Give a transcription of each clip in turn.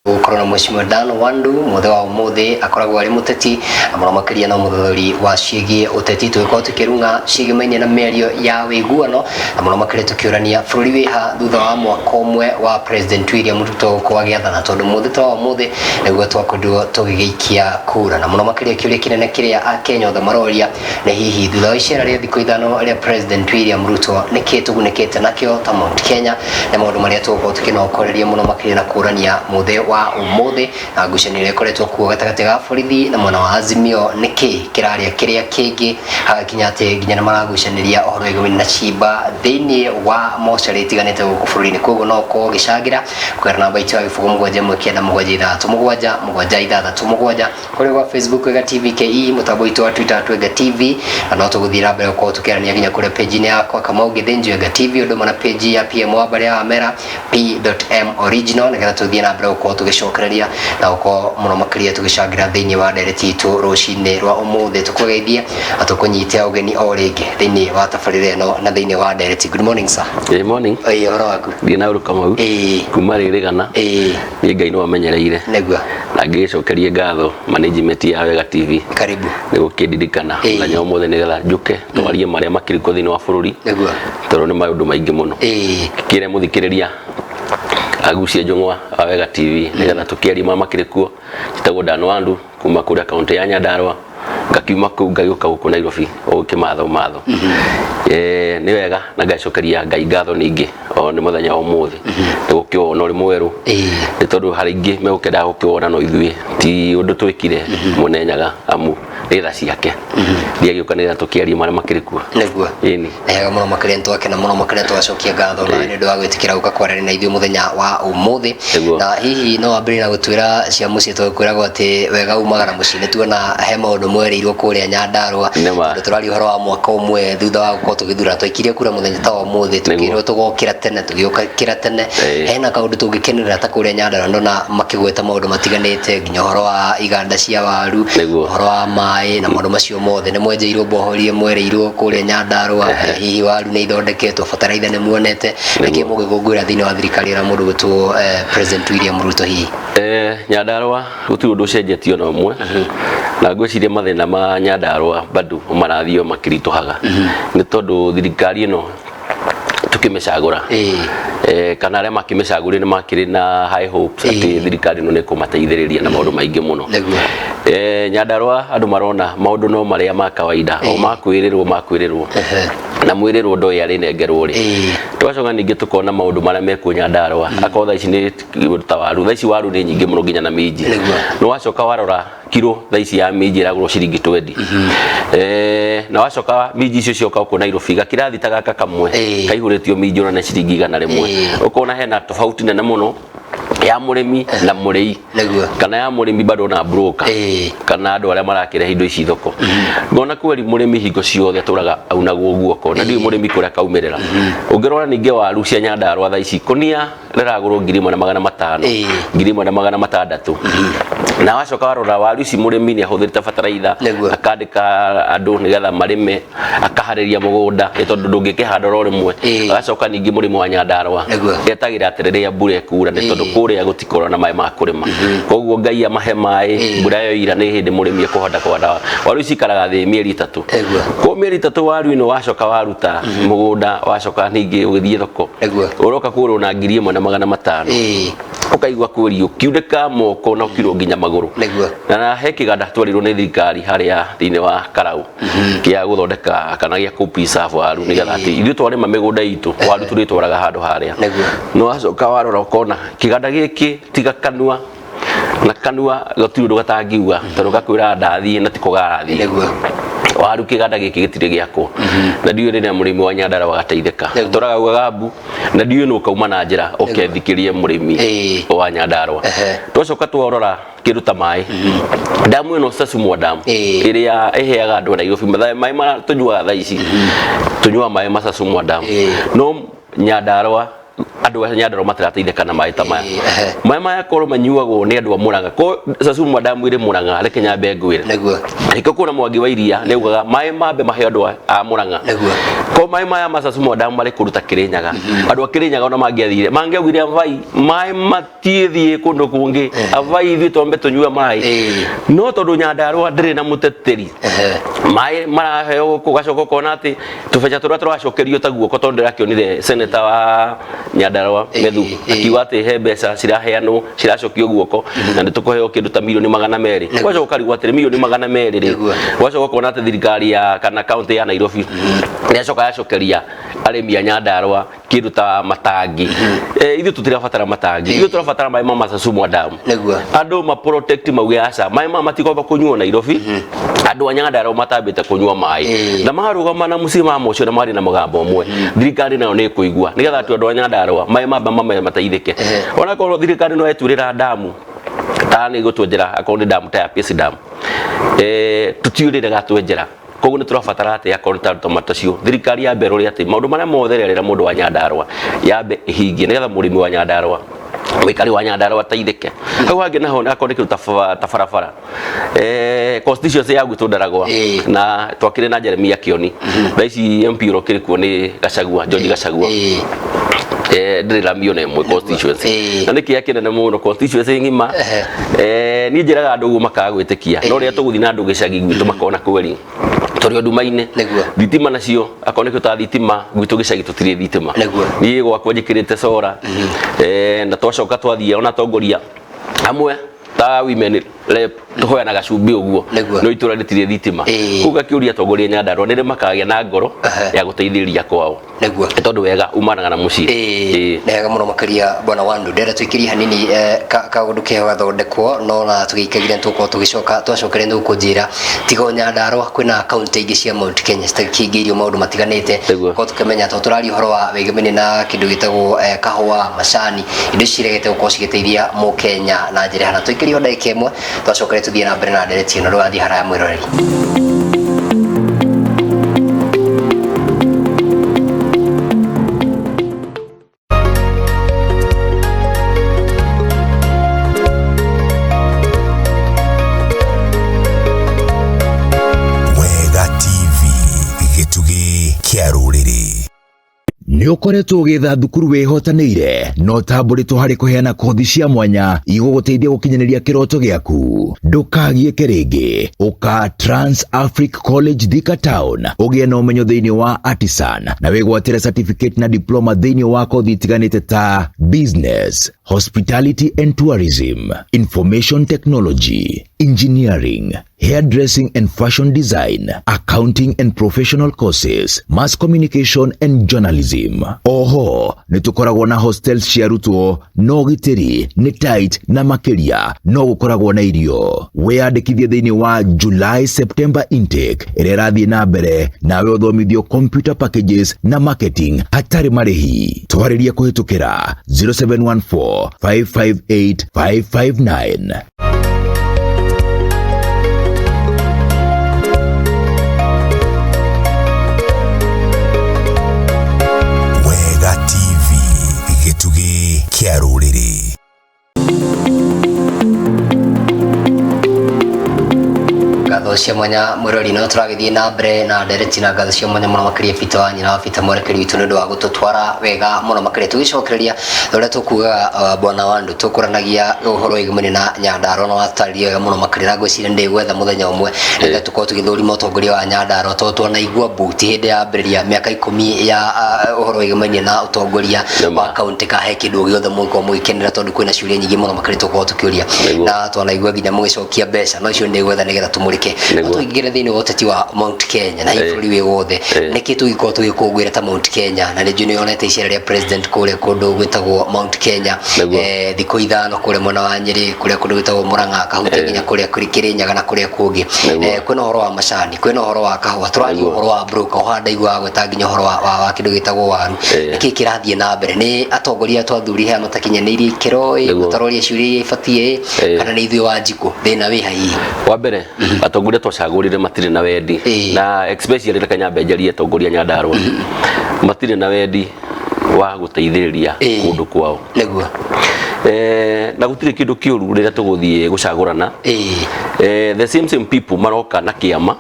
Korona Mheshimiwa Dan Wandu muthe wa umuthi akoragwo ari muteti amuno makiria na muthuri wa ciigi uteti twiko tukirunga cigimaine na mĩario ya wiguano amuno makiria tukiurania bururi wiha thutha wa mwaka umwe wa President William Ruto kwa giathana tondu muthi wa umuthi niguo twakorirwo tugigeikia kura na muno makiria kiuria kinene kiria Akenya othe maroria na hihi thutha wa icera ria thikũ ithano ria President William Ruto niki tugunĩkĩte nakio ta Mount Kenya na maundu maria tũgũkorwo tukinokoreria muno makiria na kurania muthi wa umuthi na ngucanio ikoretwo kuo gatagati ga borithi na mwana wa Azimio niki kiraria kiria kingi hagakinyate nginya na maragucaniria ohoro igomini na chimba thiini wa mocarĩ itiganĩte gũkũ bũrũri-inĩ koguo no ko gicagira kwera namba itu ya gibugo mugwanja mukenda mugwanja ithatũ mugwanja mugwanja ithathatũ mugwanja kuri wa Facebook Wega TV KE mutambo itu wa Twitter Wega TV na no tuguthira mbere ko tukirania nginya kuri page ni yakwa kama ugithinji Wega TV ndo mana page ya PM wa bare ya mera p.m original na getha tuthie na mbere ko tugicokereria na uko muno makiria tugicagira thiini wa direct itu rucini rwa umuthi tukugeithia atukunyite ugeni o ringi thiini wa tabarĩra ĩno na thiini wa direct. Good morning sir. Good morning. Horo waku Ndina uruka mau kuma ririgana ni Ngai no amenyereire negua na ngicokerie ngatho management ya Wega TV karibu nigo kindirikana na nyomo mothe nigetha njuke twarie maria makiriko thiini wa bururi negua toro ni maundu maingi muno kire muthikiriria agucia njung'wa wa Wega TV nigetha tukiaria makirikuo chitagwo Dan Wandu kuma kuri kaunti ya Nyandarua ngakiuma kuu ngagĩũka gũkũ Nairobi ũkimatho ni wega na ngacokeria Ngai ngatho ningĩ o ni muthenya wa umuthi tũgũkĩwona ũrĩ mwerũ nĩ tondũ harĩ ingĩ megũkĩendaga gũkĩwona no ithuĩ ti ũndũ twĩkire mũnenyaga amu nĩ tha ciake ndiagĩũkanĩrĩra tũkĩaria marĩa makĩrĩ kuo nĩguo ĩni ega mũno makĩria twakena mũno makĩria twacokia ngatho na nĩ ũndũ wa gwĩtĩkĩra gũka kwaranĩria na ithuĩ mũthenya wa umuthi na hihi no wambĩrĩrie na gũtwĩra cia mũciĩ tũkwĩragwo atĩ wega umagara mũciĩ nĩ tuona he maũndũ mwereirwo kũrĩa Nyandarua tondũ tũraria ũhoro wa mwaka ũmwe thutha wa gũkorwo tũgĩthura twaikirie kura mũthenya ta wa ũmũthĩ tũkĩrwo tũgokĩra tene tũgĩũkĩra tene hena kaũndũ tũngĩkenerera ta kũrĩa Nyandarua ndona makĩgweta maũndũ matiganĩte nginya ũhoro wa iganda cia waru ũhoro wa maĩ na maũndũ macio mothe nĩ mwenjeirwo mbohorie mwereirwo kũrĩa Nyandarua hihi waru nĩ ithondeketwo bataraitha nĩ muonete nĩkĩ mũgĩkũngũĩra thĩinĩ wa thirikari ya mũndũ wĩtwo President William Ruto hihi Nyandarua gũtirĩ ũndũ ũcenjetie ona ũmwe na ngwĩciria mathĩna ma Nyandarua bado marathio makĩritũhaga nĩ tondũ thirikari ĩno tukimecagũra kana arĩa makĩmecagũrire nĩ makĩrĩ na high hopes atĩ thirikari ĩno nĩ kũmateithĩrĩria na maũndũ maingĩ mũno Nyandarua andũ marona maũndũ no marĩa ma kawaida o makwĩrĩrwo na mwĩrĩrwo ndoĩ arĩ nengerwo rĩ twacoka ningĩ tukona maũndũ marĩa mekuo Nyandarua akorwo tha ici nĩ ta waru tha ici waru nĩ nyingĩ mũno nginya na minji no wacoka warora kiro tha ici ya minji ĩragũrwo ciringi 20 na wacoka minji icio cioka gũkũ Nairobi gakirathi ta gaka kamwe kaihũrĩtio minji ona nĩ ciringi 100 ũkona hena tofauti nene mũno ya mũrĩmi na mũrĩi kana ya mũrĩmi bado na broker kana andũ arĩa marakirehe indo ici thoko ngona kweri mũrĩmi hingo ciothe atũraga aunagwo guoko na ndiũ mũrĩmi kũrĩa kaumĩrĩra ũngĩrora ningĩ waru cia Nyandarua tha ici kũnia rĩragũrwo 1,500 1,600 na wacoka warora waru ici mũrĩmi nĩ ahũthĩrĩte bataraitha akandĩka andũ nĩgetha marĩme akaharĩria mũgũnda tondũ ndũngĩkĩhanda ro rĩmwe agacoka ningĩ mũrĩmi wa Nyandarua etagĩra atĩrĩrĩa mbura ĩkura nĩ tondũ kũrĩa gũtikorwo na maĩ ma kũrĩma koguo Ngai amahe maĩ mbura yo ira nĩ hĩndĩ mũrĩmi ekũhanda kũhanda waru ici ikaraga thĩ mĩeri 3 kwa mĩeri 3 waru ĩno wacoka waruta mũgũnda wacoka ningĩ ũgĩthiĩ thoko ũroka kũrwo na 1,500 ũkaigua kũri ũkiundĩka moko na ũkirwo nginya magũrũ na he kĩganda twarirwo nĩ thirikari harĩa thĩinĩ wa Karau kĩa gũthondeka kana gĩa kũpreserve waru nĩgetha atĩ ithuĩ twarĩma mĩgũnda itũ waru tũrĩtwaraga handũ harĩa no wacoka warora ũkona kĩganda gĩkĩ tiga kanua na kanua gũtirĩ ũndũ gatangiuga tondũ gakwĩra ndathiĩ na tiko garathiĩ waru kĩganda gĩkĩ gĩtirĩ gĩakwo na ndiũ rĩrĩa mũrĩmi wa Nyandarua agateithĩka tũraga ugagambu na ndiũ no kauma na njĩra ũkethikĩrie mũrĩmi wa Nyandarua twacoka twarora kĩndũ ta maĩ damu ĩno Sasumwa damu ĩrĩa ĩheaga andũ Nairobi maĩ tũnyuaga tha ici tunyua maĩ ma Sasumwa damu no Nyandarua andu a Nyandarua matirateithĩka na maĩ ta maya maĩ maya korwo manyuagwo nĩ andu a Murang'a ko Sassumu damu ire Murang'a reke nyambe ngwĩre nĩguo ariko kuna Mwangi wa Iria nĩugaga maĩ mambe mahe andu a Murang'a ko maĩ maya ma Sassumu damu marĩ kũruta Kĩrĩnyaga andu a Kĩrĩnyaga ona mangĩathire avai maĩ matiethie kundu kungi avai ithuĩ twambe tunyue maĩ no tondu Nyandarua ndĩrĩ na mũteteri maĩ maraheo gũgacoka kona atĩ tũbeca tũrĩa tũracokerio ta guoko tondu ndĩrakĩonire seneta wa Nyandarua Methu akiuga atĩ he mbeca ciraheanwo ciracokio guoko na nĩtũkũheo kĩndũ ta milioni 200 gwacoka karigwo atĩ milioni 200 rĩ gwacoka kona atĩ thirikari ya kana kaunti ya Nairobi nĩacoka yacokeria arĩmi a Nyandarua kĩndũ ta matangi ithuĩ tũtirabatara matangi ithuĩ tũrabatara maĩ ma Sassumu damu andũ ma protect mauge aca maĩ ma matikomba kũnyuo Nairobi andũ a Nyandarua matambĩte kũnyua maĩ na marũgama na mũciĩ ma mocio na marĩ na mũgambo ũmwe thirikari nayo nĩ kũigua nĩgetha andũ a Nyandarua maĩ mamba mateithĩke ona korwo thirikari no eturĩra damu nĩ gũtwenjera akorwo nĩ damu ta ya Peace Dam tũtiũrĩre gatwenjera koguo nĩ tũrabatara atĩ akorwo ta tomato cio thirikari ya mbere atĩ maũndũ marĩa mothe rĩrĩa mũndũ wa Nyandarua yambe ihingie nĩgetha mũrĩmi wa Nyandarua wikari wa Nyandarua ataithĩke hau hangĩ naho akorwo nĩ kĩndũ ta barabara constituency ya gwitũ Ndaragwa na twakĩrĩ na Jeremia Kioni thaa ici MP ũrĩa kuo nĩ Gachagua George Gachagua ndĩrĩ ramio na ĩmwe constituency na nĩkĩo kĩnene mũno constituency ng'ima niĩ njĩraga andũ makaga gwĩtĩkia no rĩrĩa tũgũthiĩ na andũ gĩcagi gwitũ makona kweri tũrĩ nduma-inĩ thitima nacio akorwo nĩkĩo ta thitima gwitũ gĩcagi tũtirĩ thitima niĩ gwakwa njĩkĩrĩte solar na twacoka twathiĩ ona tongoria amwe ta women rep tuhoyanaga cumbi uguo no itura ritirĩ thitima kuga kĩũria tongoria Nyandarua nĩrĩ makagĩa na ngoro ya gũteithĩrĩria kwao tondu wega umanaga na mũciĩ nega mũno makĩria bwana Wandu ndĩrenda twĩkĩrie hanini kaũndũ keo gathondekwo no na tũgĩikagire tũkorwo tũgĩcoka twacokere nĩ ũkũnjĩra tiga Nyandarua kwĩna kaunti ingĩ cia Mount Kenya citakĩingĩrio maũndũ matiganĩte ko tũkĩmenya tũraria ũhoro wa wĩgemene na kĩndũ gĩtagwo kahũa macani indo ciregete gũkorwo cigĩteithia Mũkenya na njĩra hana twĩkĩrie ndagĩka ĩmwe twacokere tuthiĩ na mbere na ndereti ĩno rĩu athiĩ haraya mwĩroreri nĩ ũkoretwo ũgĩetha thukuru wĩhotanĩire no tambũrĩtwo harĩ kũheana kothi cia mwanya igũgũteithia gũkinyanĩria kĩroto gĩaku ndũkagiĩke rĩngĩ ũka Trans Africa College Thika Town ũgĩe na ũmenyo thĩinĩ wa Artisan na wĩgwatĩre certificate na diploma thĩinĩ wa kothi itiganĩte ta Business, Hospitality and Tourism, Information Technology, Engineering, Hairdressing and Fashion Design, Accounting and Professional Courses, Mass Communication and Journalism. Oho, nĩtũkoragwo na hostels cia arutwo no gitĩri nĩ tight na makĩria no gũkoragwo na irio. Wĩyandĩkithie thĩinĩ wa July September intake ĩrĩa ĩrathiĩ na mbere nawe ũthomithio computer packages na marketing hatarĩ marĩhi. Twarĩrie kũhĩtũkĩra 0714 558 559. Kiaruriri. Ngatho cia mwanya mwĩrori no tũragĩthiĩ na mbere na ndereti na ngatho cia mwanya mũno makĩria Peter Wanyina wa Peter mwerekeri witũ nĩ ũndũ wa gũtũtwara wega mũno makĩria tũgĩcokereria ũrĩa tũkugaga bwana Wandu tũkũranagia ũhoro wĩgĩmene na Nyandarua no watarĩria wega mũno makĩria na ngwĩciria ndĩ gwetha mũthenya ũmwe rĩrĩa tũkorwo tũgĩthũrima ũtongoria wa Nyandarua tondũ twanaigua mbuti hĩndĩ ya mbĩrĩria mĩaka 10 ya ũhoro wĩgĩmene na ũtongoria wa kaunti kahe kĩndũ gĩothe mũgĩkorwo mũgĩkenera tondũ kwĩna ciũria nyingĩ mũno makĩria tũkorwo tũkĩũria na twanaigua nginya mũgĩcokia mbeca no icio ndĩ gwetha nĩgetha tũmũrĩke tũingĩre thĩinĩ wa ũteti wa Mount Kenya na bũrũri wĩ wothe nĩkĩ tũgĩkorwo tũgĩkũngũĩra ta Mount Kenya na nĩ yonete icera rĩa president kũrĩa kũndũ gwĩtagwo Mount Kenya thikũ ithano kũrĩa mwena wa Nyeri kũrĩa kũndũ gwĩtagwo Murang'a kahuti nginya kũrĩa Kĩrĩnyaga na kũrĩa kũngĩ kwĩna ũhoro wa macani kwĩna ũhoro wa kahũa tũraria ũhoro wa broker ũhanda igwa gweta nginya ũhoro wa kĩndũ gĩtagwo waru nĩkĩ kĩrathiĩ na mbere nĩ atongoria twathuri he matakinyanĩirie ikĩro gũtaroria ciũria ibatie kana nĩ ithuĩ wa njiko thĩna wĩ hahihi wa mbere atongoria twacagũrire matirĩ na wendi na especially reke nyambe njarie atongoria Nyandarua matirĩ na wendi wa guteithiriria kundu kwao Neguo. Na gutire kindu kiuru rira tuguthie gucagurana the same people maroka na kiama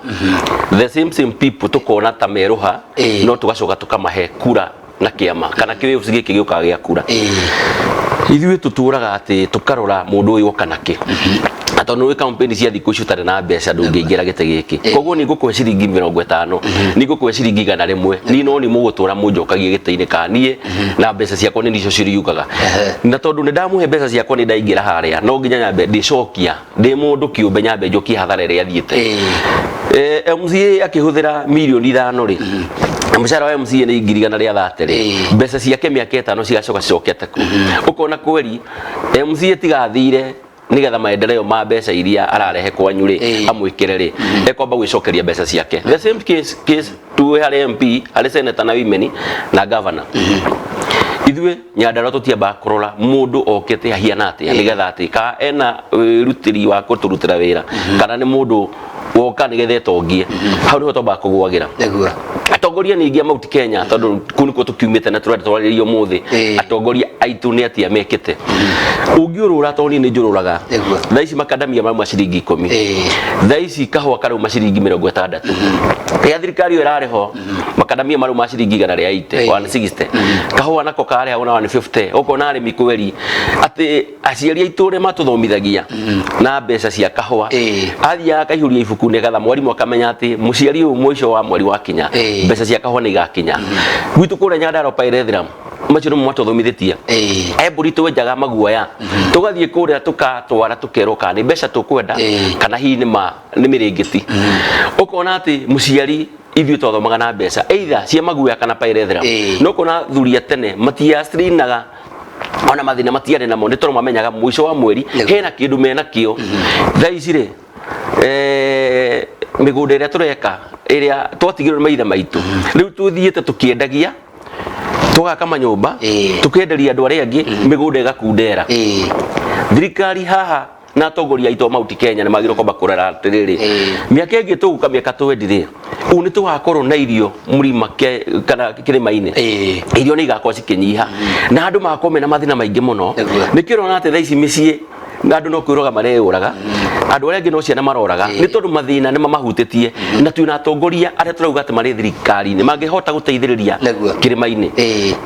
the same people tukona ta meruha no tugacoka tukamahe kura na kiama kana kiwe giki giuka gia kura ithuĩ tuturaga ati tukarora mundu uyu kana ki atondu wi campaign cia thiku icio tare na mbeca ndungĩingĩra gĩtĩ gĩkĩ koguo nĩ ngũkũhe ciringi 50 nĩ ngũkũhe ciringi 100 ni no nĩ mũgũtũra mũnjokagie gĩtĩ-inĩ kanie na mbeca ciakwa nĩ nicio ciriugaga na tondu nĩ ndamuhe mbeca ciakwa nĩ ndaingĩra harĩa no nginya nyambe ndĩcokia ndĩ mũndũ kĩũmbe nyambe njokie hathara ĩrĩa athiĩte MCA akĩhũthĩra mirioni 5 rĩ mũcara wa MCA nĩ ngiri 130 rĩ mbeca ciake mĩaka 5 cigacoka cicokete ku ukona kweri MCA tigathire nigetha maendeleo ma mbeca iria ararehe kwanyu ri amwikire ri ekwamba gwicokeria mbeca ciake the same case tu hari MP hari senator na women na governor ithuĩ Nyandarua tutiamba kurora mundu okete ahiana atia nigetha atika ena rutiri wa kuturutira wira kana ni mundu woka nigetha etongie hau niho tomba kugwagira atongoria ningi a Mount Kenya tondu kuniko tukiumite na turarĩrio muthi atongoria aitu ni atia mekete ungiurura toni ni njururaga thaici makadamia maruma ciringi 10 thaici kahwa karuma ciringi 60 ya thirikari irareho makadamia maruma ciringi 180 160 kahwa nako kare ona 150 ukona arimi kweri ati aciari aitu re matuthomithagia na mbeca cia kahwa athia akaihũria ibuku nigetha mwarimu akamenya ati muciari uyu mwisho wa mweri wa kinya mbeca cia kahwa ni gakinya gwitu kũrĩa Nyandarua Pairethram macio nĩ matũthomithitie eburi twenjaga maguoya tugathie kũrĩa tukatwara tukerwo kana nĩ mbeca tukwenda kana hihi nĩ mĩrĩngĩti ukona ati muciari ithuĩ twathomaga na mbeca either cia maguoya kana Pairethram no kuna thuria tene matiastrinaga ona mathina matiarĩ namo nĩ tondũ mamenyaga mwisho wa mweri hena kĩndũ mena kĩo thaici rĩ migunda ĩrĩa tureka ĩrĩa twatigirwo nĩ maithe maitũ rĩu tuthiĩte tukiendagia tugaka manyũmba tukenderia andũ arĩa angĩ migunda ĩgakundera thirikari haha na atongoria aitũ Mount Kenya nĩ magĩrĩirwo kwamba kũrora atĩrĩrĩ mĩaka ĩngĩ tũguka mĩaka 20 rĩ u nĩ tũgakorwo na irio mũrima kana kĩrĩma-inĩ irio nĩ igakorwo cikĩnyiha na andũ magakorwo mena mathĩna maingĩ mũno nĩkĩrona atĩ thaici mĩciĩ na andũ no kwĩroga mareyũraga andũ arĩa angĩ no ciana maroraga nĩ tondũ mathĩna nĩ mamahutĩtie na twĩna atongoria arĩa turauga atĩ marĩ thirikari-inĩ mangĩhota gũteithĩrĩria kĩrĩma-inĩ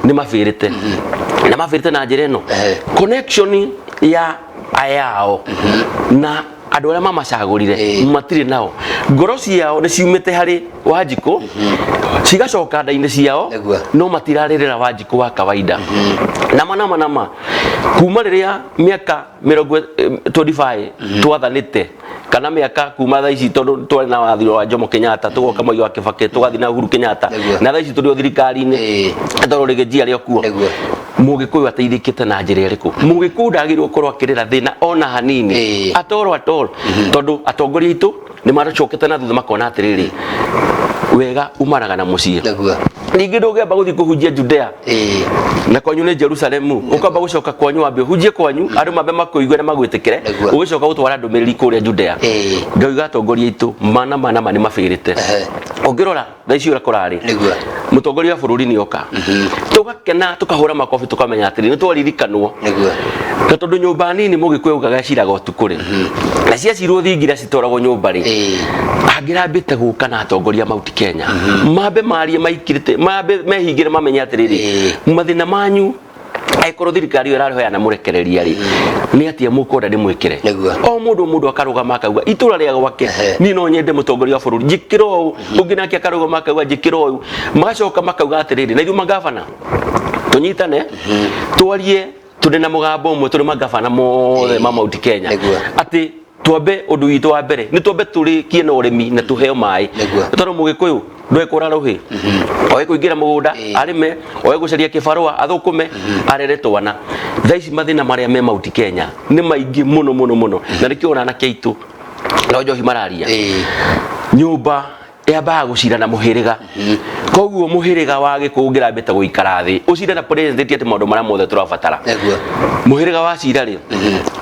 nĩ mabĩrĩte na mabĩrĩte na njĩra ĩno connection ya ayao na andũ arĩa mamacagũrire matirĩ nao ngoro ciao nĩ ciumĩte harĩ Wanjikũ cigacoka nda-inĩ ciao no matirarĩrĩra Wanjikũ wa kawaida nama kuma rĩrĩa mĩaka 25 twathanĩte kana mĩaka kuma thaici tondũ twarĩ na wathiro wa Jomo Kenyatta tugoka Mwai wa Kibaki tugathi na Uhuru Kenyatta na thaici tũrĩ o thirikari-inĩ tondũ rĩgĩjia rĩo kuo Mũgĩkũyũ ateithĩkĩte na njĩra ĩrĩkũ Mũgĩkũyũ ndagĩrĩirwo gũkorwo akĩrĩra thĩna ona hanini atoro tondũ atongoria aitũ nĩ maracokete na thutha makona atĩrĩrĩ wega umaraga na muciĩ ningĩ ndũngĩamba gũthiĩ kũhunjia Judea na kwanyu nĩ Jerusalemu ũkamba gũcoka kwanyu wambe hujie kwanyu andũ mambe makũigue na magwĩtĩkĩre ũgĩcoka gũtwara ndũmĩrĩri kũrĩa Judea ngauga atongoria aitũ mana nĩ mabĩrĩte ũngĩrora thaici ũrĩa kũrarĩ mũtongoria wa bũrũri nĩ oka tũgakena tũkahũra makobi tũkamenya atĩrĩ nĩ twaririkanwo na tondũ nyũmba nini Mũgĩkũyũ augaga ciraga ũtukũ rĩ na ciacirwo thingira citwaragwo nyũmba rĩ angĩrambĩte gũka na atongoria Mount Kenya mambe marie maikirite mambe mehingĩre mamenye atĩrĩrĩ mathĩna manyu aikorwo thirikari ĩrarĩhoya mũrekereria rĩ nĩ atia mũkwenda ndĩmwĩkĩre o mũndũ akarũgama akauga itũra rĩa gwake niĩ no nyende mũtongoria wa bũrũri njĩkĩra ũũ ũngĩ nake akarũgama akauga njĩkĩra ũũ magacoka makauga atĩrĩrĩ na ithuĩ magavana tũnyitane twarie tũrĩ na mũgambo ũmwe tũrĩ magavana mothe ma Mount Kenya atĩ twambe ũndũ witũ wa mbere nĩ twambe tũrĩkie na ũrĩmi na tũheo maĩ tondũ Mũgĩkũyũ ndwekũra rũhĩ oĩ kũingĩra mũgũnda arĩme oĩ gũcaria kĩbarũa athũkũme arere twana thaici mathĩna marĩa me Mount Kenya nĩ maingĩ mũno na nĩkĩo ona anake aitũ no njohi mararia nyũmba yambaga gucira na muhiriga koguo muhiriga wa Gikuyu mbeta guikara thi ucira na president ati maundu maria mothe turabatara muhiriga wa cira ri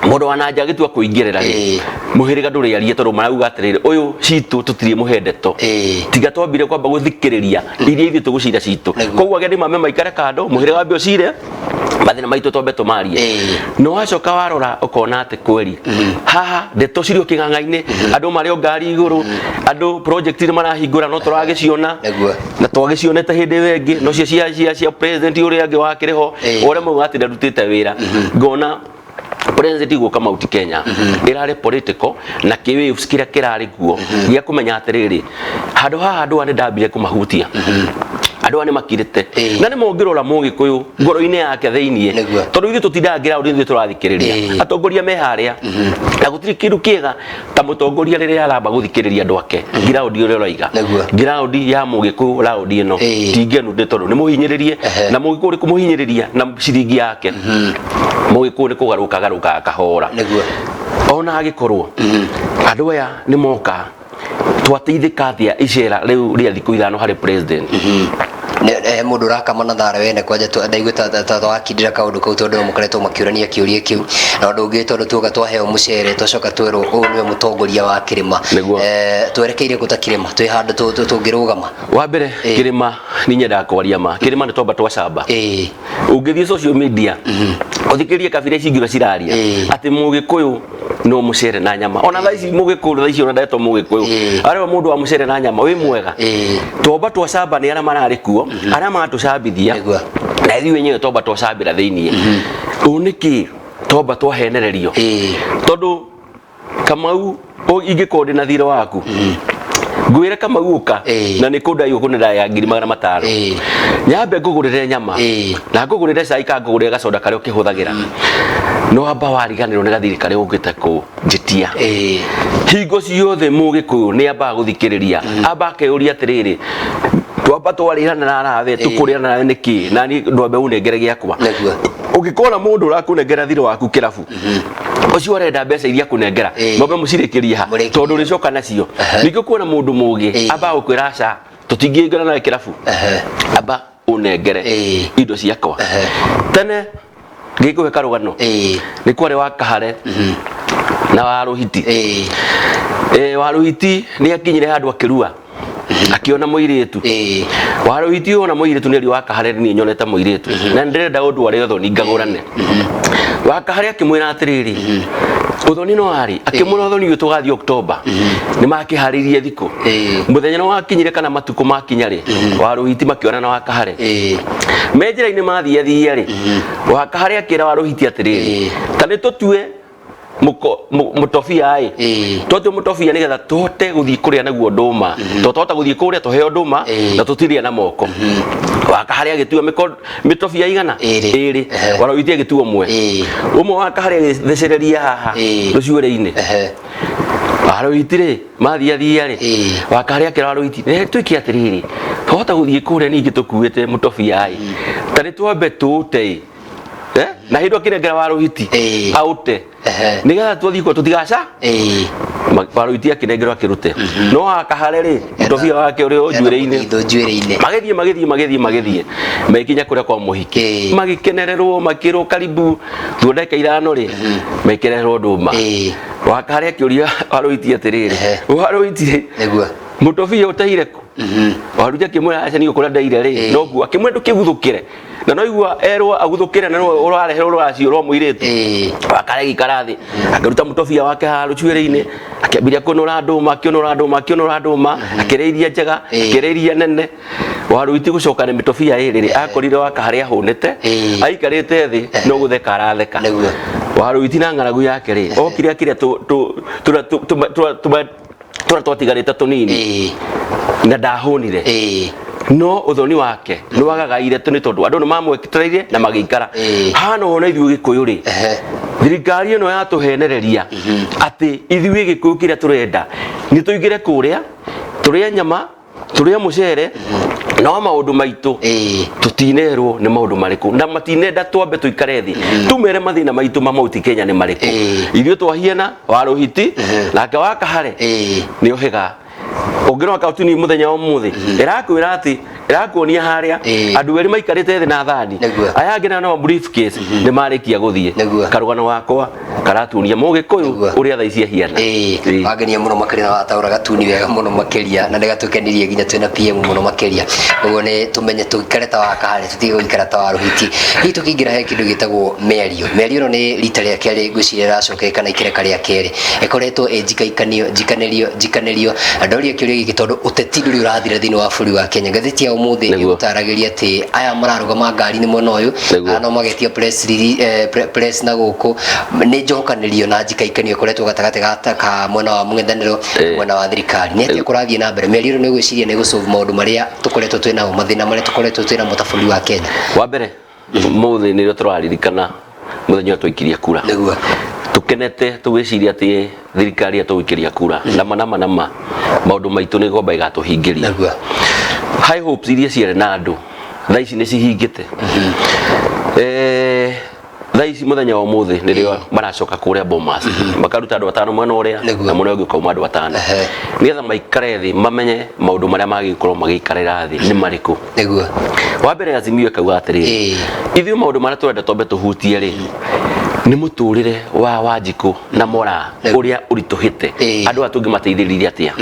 mundu wa nanja gitua kuingirira ri muhiriga nduri arie tondu marauga atiriri uyu citu tutiri muhendeto tiga twambire kwamba guthikiriria iria ithu tugucira citu koguo ageni mame maikare kando muhiriga wa bio cire mathina maitu twambe tumarie no wacoka warora ukona ati kweri haha ndeto cirio king'ang'a-ini andu mario ngari iguru andu project ni marahingura no turagiciona na twagicionete hindi wengi no cia president uria angi wakiriho ore mauga ati ndarutite wira ngona president guka Mount Kenya irari political na kiwaves kiria kirari kuo gia kumenya atiriri handu haha andu ani ndambire kumahutia andu ani makirite na ni mongirora Mugikuyu ngoro-ini yake thiini tondu ithu tutindaga ground ithu turathikiriria atongoria me haria na gutiri kindu kiega ta mutongoria riria aramba guthikiriria andu ake ground uria roiga ground ya Mugikuyu round ino tingenu ndi tondu ni muhinyiririe na Mugikuyu ri kumuhinyiriria na ciringi yake Mugikuyu ni kugaruka kahora ona agikorwo andu aya ni moka twateithika atia icera riu ria thiku ithano hari president mundu rakamana thara wene kwanja ndaiguta twakindira kaundu kau tondu mukoretwo makiurania kiuria kiu na undu ungi tondu tuga twaheo mucere twacoka twirwo uyu niwe mutongoria wa Kirima twerekeire guta Kirima twi handu tungirugama wa mbere Kirima ni nyenda kwaria ma Kirima ni twamba twacamba ungithie social media uthikirie kabira ici ngira ciraria ati Mugikuyu no mucere na nyama ona thaici Mugikuyu thaici ona ndetwo Mugikuyu arewa mundu wa mucere na nyama wi mwega twamba twacamba ni ara marari kuo ara matucambithia na ithuĩ wenyewe twamba twacambĩra thĩinĩ uniki twamba twahenererio tondu Kamau ingĩkorwo ndĩ na thirĩ waku ngwĩre Kamau ũka na nĩ kũndai ũkũnĩra ya 500 nyambe ngũgũrĩre nyama na ngũgũrĩre cai ka ngũgũrĩre gacoda karĩa ũkĩhũthagĩra no amba wariganĩrwo nĩ gathirĩ karĩa ũngĩte kũnjĩtia hingo ciothe Mugikuyu nĩ ambaga gũthikĩrĩria amba akeyũria atĩrĩrĩ twamba twarĩrana na arabe tukũrĩana na niki na ni ndwambe unengere giakwa ungikona mundu urakunengera thirĩ waku kirabu ucio arenda mbeca iria kunengera ngombe mucirĩkĩrie ha tondu ricoka nacio ningĩ kuona mundu mũgi amba gukwĩra aca tutingĩngana na kirabu amba unengere indo ciakwa tene ngĩkũhe karũgano nĩ kwarĩ wa Kahare na wa Ruhiti wa Ruhiti nĩ akinyire handũ akĩrua akiona muiritu wa Ruhiti ona muiritu nĩ wa Kahare ni nyonete muiritu na ndirenda undu ari otho ningagurane wa Kahare akimwira atiriri uthoni no ari akimwira uthoni yu tugathi October ni makiharirie thiko muthenya no wakinyire kana matuko makinya ri wa Ruhiti makiona na wa Kahare mejira-ini mathia ri wa Kahare akira wa Ruhiti atiriri tani tutue mutofia ai toto mutofia ni getha tote guthii kuria naguo nduma tota guthii kuria tuheo nduma na tutiria na moko wa Kahare agitua mitofia igana iri wa Ruhiti agitua umwe wa Kahare thecereria haha ruciure-ini wa Ruhiti ri mathia ri wa Kahare akira wa Ruhiti ne twiki atiriri tota guthii kuria ningi tukuite mutofia ai tani twambe tute na hindo kinengera wa Ruhiti aute nigetha twathii kwa tutigaca wa Ruhiti akinengerwo akirute no wa Kahare ri mutofia wake uri njuire-ini magithie mekinya kuria kwa muhiki magikenererwo makirwo karibu thondeka ithano ri mekererwo nduma wa Kahare akiuria wa Ruhiti atiriri wa Ruhiti mutofia utahire ku wa Ruhiti akimwira aca ni ukuria ndaire ri no guo akimwira ndukiguthukire na no igua erwo aguthukire na no urareherwo rwacio rwa muiritu wa Kahare gikarathi akaruta mutofia wake ha rucuire-ini akiambiria kunura nduma akireiria njega akireiria nene wa Ruhiti gucoka ni mitofia iri akorire wa Kahare ahunite aikarite thi no gutheka aratheka wa Ruhiti na ng'aragu yake ri okire akiria twatigarite tunini na ndahunire no uthoni wake ni wagagaire tu ni tondu andu ni mamwetereire na magikara hana ona ithuĩ Gikuyu ri thirikari ino yatuhenereria ati ithuĩ Gikuyu kiria turenda ni tuigire kuria turia nyama turia mucere no maundu maitu tutinerwo ni maundu mariku na matinenda twambe tuikare thi tumere mathina maitu ma Mount Kenya ni mariku ithuĩ twahiena wa Ruhiti nake wa Kahare ni uhiga ongero akautuni muthenya wa muthi irakwira ati irakuonia haria andu eri maikarite thi na thani aya ngina no briefcase ni marikia guthie karugano wakwa karatunia mugikuyu uria tha ici hiana wagenia muno makiria na ataura gatuni wega muno makiria na ndigatukenirie nginya twina PM muno makiria uguo ni tumenye tuikareta wa kahari tutigo ikareta wa ruhiti hi tukingira he kindu gitagwo merio no ni rita ria keri gwicira racoke kana ikireka ria keri ekoretwo njikanirio andoria kiuria giki tondu uteti nduri urathira thini wa buri wa Kenya gatheti ya umuthi igutaragiria ati aya mararugama ngari ni mwena uyu no magetia press na guku ni njokanirio na njikaikanio ikoretwo gatagate gataka mwena wa mung'ethaniro mwena wa thirikari ni ati kurathie na mbere merio ni gwiciria ni gusolve maundu maria tukoretwo twina mathina maria tukoretwo twina mutaburi wa Kenya wa mbere muthi ni rio turaririkana muthenya twikiria kura tukenete tugiciria ati thirikari atuikiria kura nama maundu maitu ni gomba igatuhingiria high hopes iria ciere na andu tha ici ni cihingite tha ici muthenya wa muthi ni rio maracoka kuria Bomas makaruta andu atano mwena uria na mwena ungi kauma andu atano nigetha maikare thi mamenye maundu maria magikorwo magikarira thi ni mariku wa mbere Azimio kauga atiri ithuĩ maundu maria turenda twambe tuhutie ri ni muturire wa Wanjiku na Mora uria urituhite andu atungi mateithiririe atia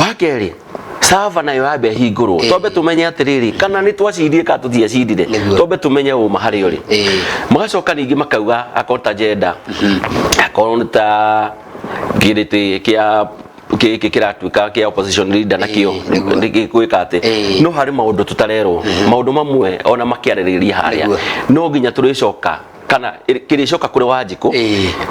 wa keri sava nayo abe hingurwo twambe tumenye atiriri kana ni twacindire ka tutiacindire twambe tumenye uma hari uri magacoka ningi makauga akonta jenda akonta girite kia kiratuika kia opposition leader nakio ngikuika ati no hari maundu tutarerwo maundu mamwe ona makiaririria haria no nginya turicoka kana kiricoka kuri Wanjiku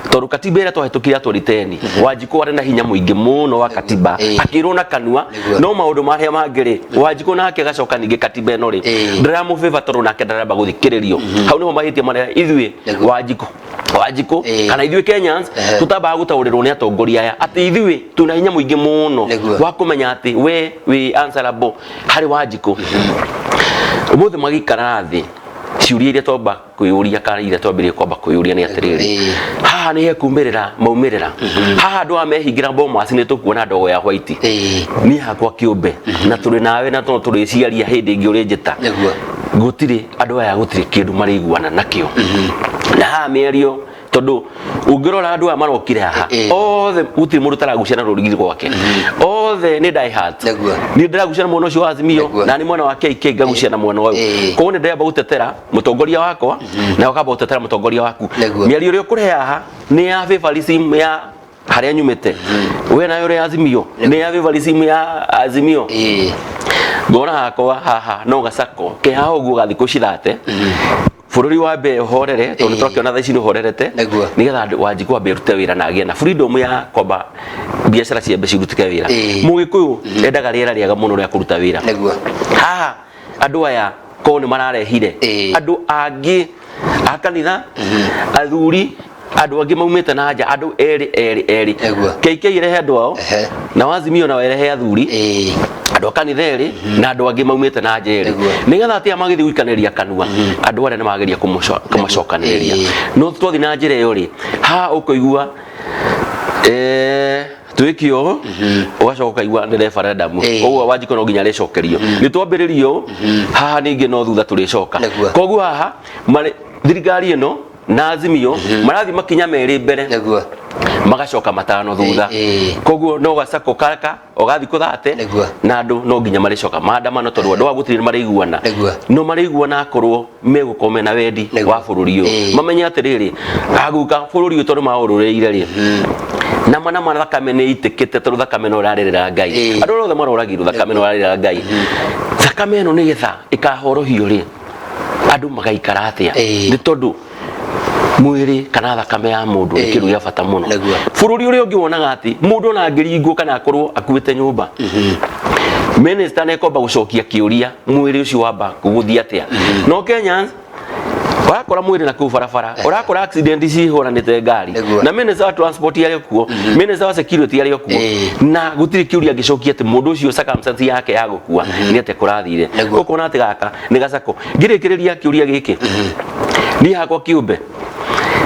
tondu katiba ira twahitukiria twariteni Wanjiku wari na hinya muingi muno wa katiba akirwo na kanua no maundu maria mangiri Wanjiku nake gacoka ningi katiba ino ri ndiramu favor tondu nake ndaramba guthikiririo hau niho mahitia maria ithuĩ Wanjiku kana ithuĩ Kenyans tutambaga gutaurirwo ni atongoria aya ati ithuĩ tuna hinya muingi muno wa kumenya ati we answerable hari Wanjiku umuthi magikara thi ciuria iria twamba kwiyuria kana iria twambirie kwamba kwiyuria ni atiriri haha ni hekumirira maumirira haha andu amehingira Bomas ni tukuona ndogo ya white ni hakwa kiumbe na turi nawe na turi ciaria hindi ingi uri njita gutiri andu aya gutiri kindu mariguana nakio na haha mĩario tondu ungirora andu aya marokire haha othe gutiri mundu taraguciana rurigiri gwake othe ni die hard ni ndiraguciana mwana ucio wa Azimio na ni mwana wa KK ngaguciana mwana wao koguo ni ndiramba gutetera mutongoria wakwa na ukamba gutetera mutongoria waku mĩario uri ukure haha ni ya favorism ya haria nyumite we nayo uri Azimio ni ya favorism ya Azimio ngona hakwa haha no gacako ke hao guo gathi kucirate bururi wa be horere tondu twakiona tha ici ni horerete nigetha Wanjiku ambe rute wira na agie na freedom ya kwamba biashara ciambe cirutike wira mugikuyu endaga riera riega muno ria kuruta wira haha andu aya ko ni mararehire andu angi akanitha athuri andu angi maumite na nja andu eri KK irehe andu ao na Azimio na werehe athuri andu akanitha eri na andu angi maumite na nja eri nigetha atia magithi gwikaniria kanua andu aria ni magiria kumacokaniriria no twathi na njira iyo ri ha ukuigua twikio ugacoka kaigua ni referendum oguo Wanjiku no nginya ricokerio ni twambiririo haha ningi no thutha turicoka koguo haha thirikari ino na Azimio marathi makinya meri mbere magacoka matano thutha koguo no gacako kaka ugathi kuthate na andu no nginya maricoka maandamano tondu andu agutiri mariguana no mariguana akorwo megukome na wendi wa bururi uyu mamenye atiriri aguka bururi uyu tondu maurureire ri na mana thakame ni itikite tondu thakame no rarira Ngai andu othe maroragirwo thakame no rarira Ngai thakame ino ni getha ikahorohio ri andu magaikara atia ni tondu mwiri kana thakame ya mundu ni kindu gia bata muno bururi uri ungi wonaga ati mundu na ngiringwo kana akorwo akuite nyumba minister ne komba gucokia kiuria mwiri ucio wamba kuguthia atia no Kenyans wakora mwiri na ku barabara urakora accident cihoranite ngari na minister wa transport yari kuo minister wa security yari kuo na gutiri kiuria gicokia ati mundu ucio circumstance yake ya gukua ni ate kurathire ukona ati gaka ni gacako ngirikiriria kiuria giki ni hakwa kiumbe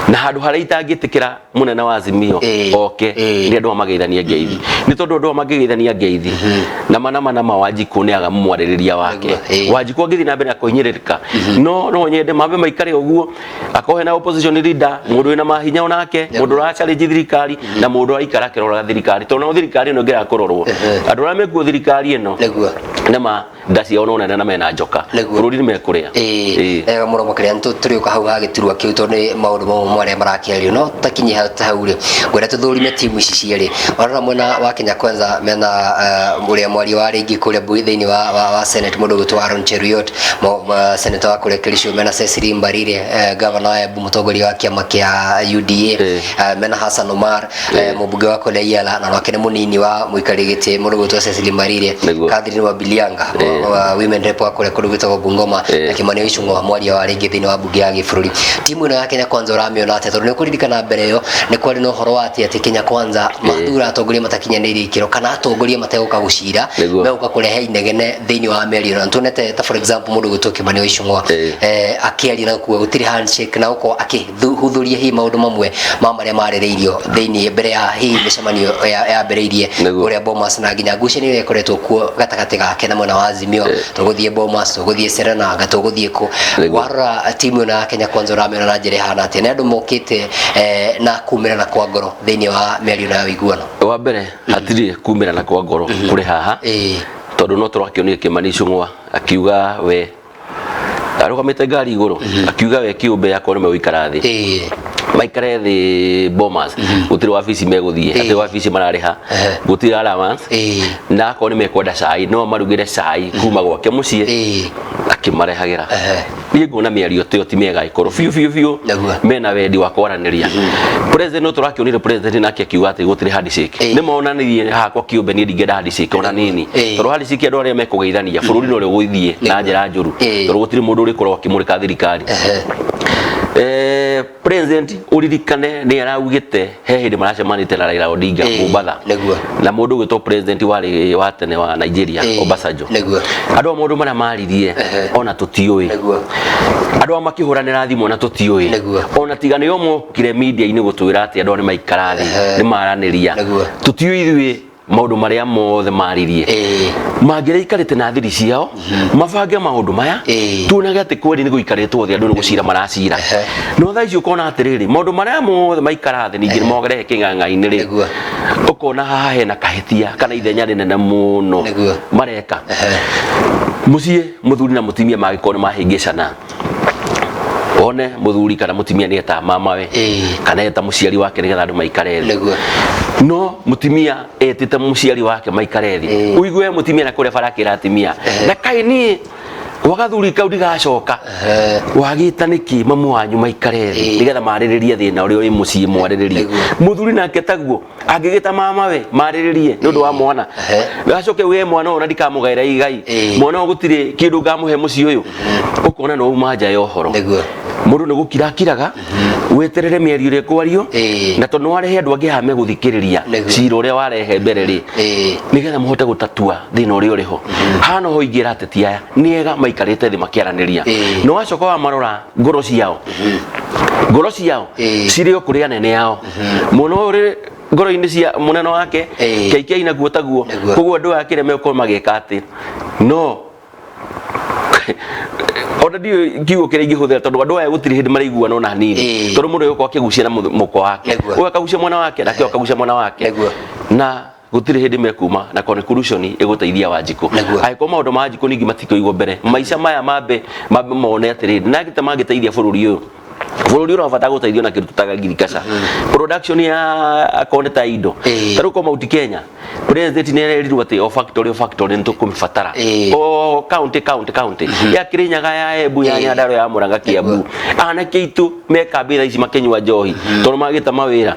na na handu haria itangitikira munene wa Azimio oke ni andu mageithania ngeithi ni tondu andu mageithania ngeithi na mana Wanjiku ni aga mwaririria wake Wanjiku angithi na mbere kuhinyiririka no nyende mambe maikare uguo akohe na opposition leader mundu wina mahinya onake mundu ra challenge thirikari na mundu aikara kirora thirikari tondu thirikari no ngira kurorwo andu ra mekuo thirikari eno nema ndasi ona na mena njoka bururi ni mekuria muno makiria turi ka hau hagiturwa kiu tondu maundu mware marakiario no takinyi hau ri gwera tuthurime timu ici cieri warora mwena wa Kenya Kwanza mena muria mwari wa ringi kuria thiini wa Senate mundu gutwa Aaron Cheruiyot senator wa kuria Kericho mena Cecily Mbarire governor wa Embu mutongoria wa kiama kia UDA mena Hassan Omar mubunge wa kuria Yala na wakene munini wa muikarigite mundu gutwa Cecily Mbarire Catherine wa Bilianga women rep wa kuria kurugitwa Bungoma na Kimani Ichung'wa mwari wa ringi thiini wa bunge ya gibũrũri timu ino ya Kenya Kwanza uramiona ate tondu ni kuririkana mbere yo ni kwari no horo ati Kenya Kwanza mathura atongoria matakinyanĩirie ikĩro kana atongoria mateguka gucira meguka kurehe inegene thiini wa meri ino ntunete ta for example mundu gutwa Kimani Ichung'wa akiaria na kuwa gutiri handshake na uko akihuthuria hi maundu mamwe maria marireirio thiini mbere ya hi micemanio ya bereirie kuria Bomas na nginya ngucanio ĩrĩa ĩkoretwo kuo gatagati gake na mwena wa Azimio tuguthie Bomas tuguthie Serena gatuguthie ku warora timu ino ya Kenya Kwanza uramiona na njĩra hana ati ni andu mokite na kumirana kwa ngoro thiini wa meri na wiguano wa mbere atiri kumirana kwa ngoro kuri haha tondu no turakionire Kimani Ichung'wa akiuga we arugamite ngari iguru akiuga we kiumbe yakwa ni megũikara thi maikare thi Bomas gutiri wabici meguthie ati wabici marariha gutiri allowance na akwa ni mekwenda cai no marugire cai kuma gwake mucii akimarehagira ni ngona mĩario tio ti mega ikoro fiu mena wendi wa kwaraniria president no turakionire president nake akiuga ati gutiri handshake ni monanirie hakwa kiumbe ni ndingenda handshake ona nini tondu handshake andu aria mekugeithania bururi no ri guithie na njira njuru tondu gutiri mundu uri korwo akimurika thirikari president uririkane ni araugite he hindi maracemanite na Raila Odinga Mombasa na mundu gwitwo president wa tene wa Nigeria Obasanjo andu mundu maria maririe ona tutiui andu makihuranira thimu ona tutiui ona tigane yo mokire media ini gutwira ati andu ni maikarathi ni maraniria tutiui ithui maundu maria mothe maririe mangire ikarite na thiri ciao mabange maundu maya tuonage ati kweri ni guikaritwo thi andu ni gucira maracira no tha icio kona atiriri maundu maria mothe maikara thi ningi mogere king'ang'a-ini ri ukona haha hena kahitia kana ithenya rinene muno mareka mucie muthuri na mutimia magikona mahingicana one muthuri kana mutimia ni eta mamawe kana eta muciari wake ni getha andu maikare thi no mutimia etite muciari wake maikare thi uigue mutimia na kuria barakira atimia na kaini wagathuri kau ndigacoka wagita niki mamu wanyu maikare thi nigetha mariririe thina uria uri mucii mwariririe muthuri nake taguo angigita mamawe mariririe ni undu wa mwana gacoke we mwana ona ndikamugaira igai mwana gutire kindu ngamuhe mucii uyu ukona no uma nja ya uhoro mundu ni gukirakiraga weterere mĩario ĩrĩa kwario na tondu warehe andu angi hame guthikiriria cira uria warehe mbere ri nigetha muhote gutatua thina uria uriho hano ho ingira ateti aya niega maikarite thi makiaraniria no wacoka wa marora ngoro ciao ciri o kuri anene yao muno uri ngoro-ini cia munene wake KK na guo taguo koguo andu akire meko magika ati no ona dio kiugo kire ingihuthira tondu andu aya gutiri hindi maraiguana ona hanini tondu mundu yuko akigucia na muko wake uga kagucia mwana wake na kio kagucia mwana wake na gutiri hindi mekuma na conclusion iguteithia Wanjiku aiko maundu ma Wanjiku ningi matikoigwo mbere maica maya mambe mone atiri na gite magiteithia bururi uyu bururi urabata guteithio na kindu tutaga ngirikaca production ya akoneta indo taruko Mount Kenya president ni erirwo ati o factory ntukumibatara o county ya Kirinyaga ya Embu ya Nyandarua ya Murang'a Kiambu anake itu mekambira ici makenywa njohi tondu magita mawira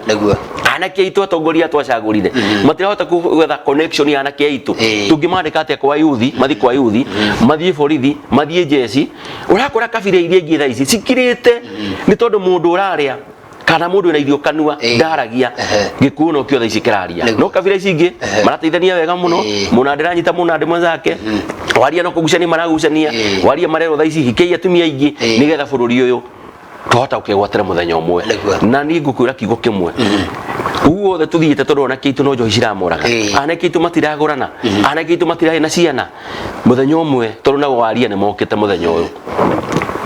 anake itu atongoria twacagurire matirahota gwetha connection ya anake itu tungimandika atia kwa yuthi mathi kwa yuthi mathie borithi mathie jeshi urakora kabira iria ingi tha ici cikirite ni tondu mundu uraria kana mundu na irio kanua ndaragia gikuno kio tha ici kiraria no kabira ici ingi marateithania wega muno munandira nyita munandi mwenzake waria no kugucania maragucania waria marero tha ici hikia atumia ingi nigetha bururi uyu twahota gukegwatira muthenya umwe na ni ngukwira kiugo kimwe uwo the tuthiite turona kiitu no njohi ciramuraga ana kiitu matiragurana ana kiitu matirahe na ciana muthenya umwe turona waria ni mokite muthenya uyu